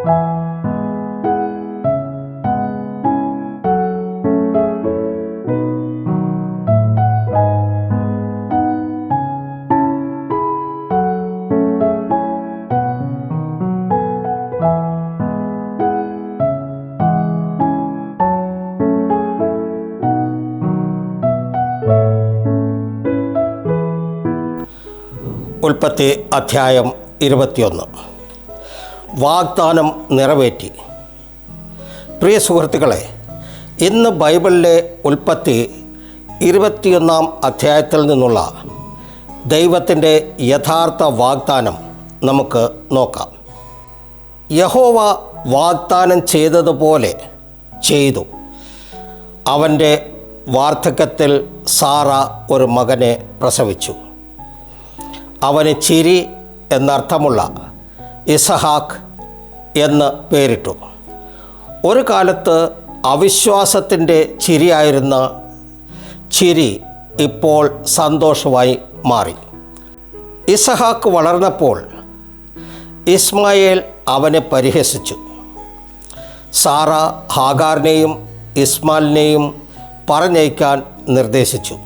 ഉൽപ്പത്തി അധ്യായം 21. വാഗ്ദാനം നിറവേറ്റി. പ്രിയ സുഹൃത്തുക്കളെ, ഇന്ന് ബൈബിളിലെ ഉൽപ്പത്തി 21 അധ്യായത്തിൽ നിന്നുള്ള ദൈവത്തിൻ്റെ യഥാർത്ഥ വാഗ്ദാനം നമുക്ക് നോക്കാം. യഹോവ വാഗ്ദാനം ചെയ്തതുപോലെ ചെയ്തു. അവൻ്റെ വാർദ്ധക്യത്തിൽ സാറ ഒരു മകനെ പ്രസവിച്ചു. അവന് ചിരി എന്നർത്ഥമുള്ള ഇസഹാക്ക് എന്ന് പേരിട്ടു. ഒരു കാലത്ത് അവിശ്വാസത്തിൻ്റെ ചിരിയായിരുന്ന ചിരി ഇപ്പോൾ സന്തോഷമായി മാറി. ഇസഹാക്ക് വളർന്നപ്പോൾ ഇസ്മായേൽ അവനെ പരിഹസിച്ചു. സാറ ഹാഗാറിനെയും ഇസ്മായിലിനെയും പറഞ്ഞയക്കാൻ നിർദ്ദേശിച്ചു.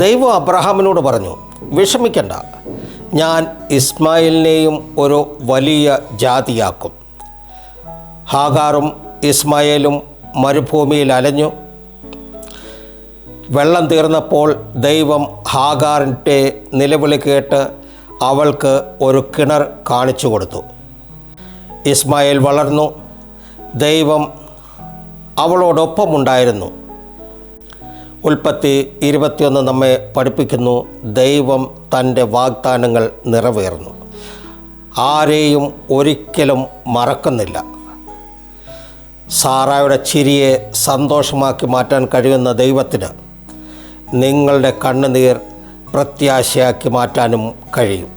ദൈവം അബ്രഹാമിനോട് പറഞ്ഞു, വിഷമിക്കണ്ട, ഞാൻ ഇസ്മായിലിനെയും ഒരു വലിയ ജാതിയാക്കും. ഹാഗാറും ഇസ്മായേലും മരുഭൂമിയിൽ അലഞ്ഞു. വെള്ളം തീർന്നപ്പോൾ ദൈവം ഹാഗാറിൻ്റെ നിലവിളി കേട്ട് അവൾക്ക് ഒരു കിണർ കാണിച്ചു കൊടുത്തു. ഇസ്മായേൽ വളർന്നു. ദൈവം അവളോടൊപ്പമുണ്ടായിരുന്നു. ഉൽപ്പത്തി 21 നമ്മെ പഠിപ്പിക്കുന്നു, ദൈവം തൻ്റെ വാഗ്ദാനങ്ങൾ നിറവേറുന്നു. ആരെയും ഒരിക്കലും മറക്കുന്നില്ല. സാറായുടെ ചിരിയെ സന്തോഷമാക്കി മാറ്റാൻ കഴിയുന്ന ദൈവത്തിന് നിങ്ങളുടെ കണ്ണുനീർ പ്രത്യാശയാക്കി മാറ്റാനും കഴിയും.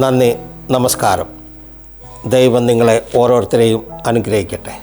നന്ദി, നമസ്കാരം. ദൈവം നിങ്ങളെ ഓരോരുത്തരെയും അനുഗ്രഹിക്കട്ടെ.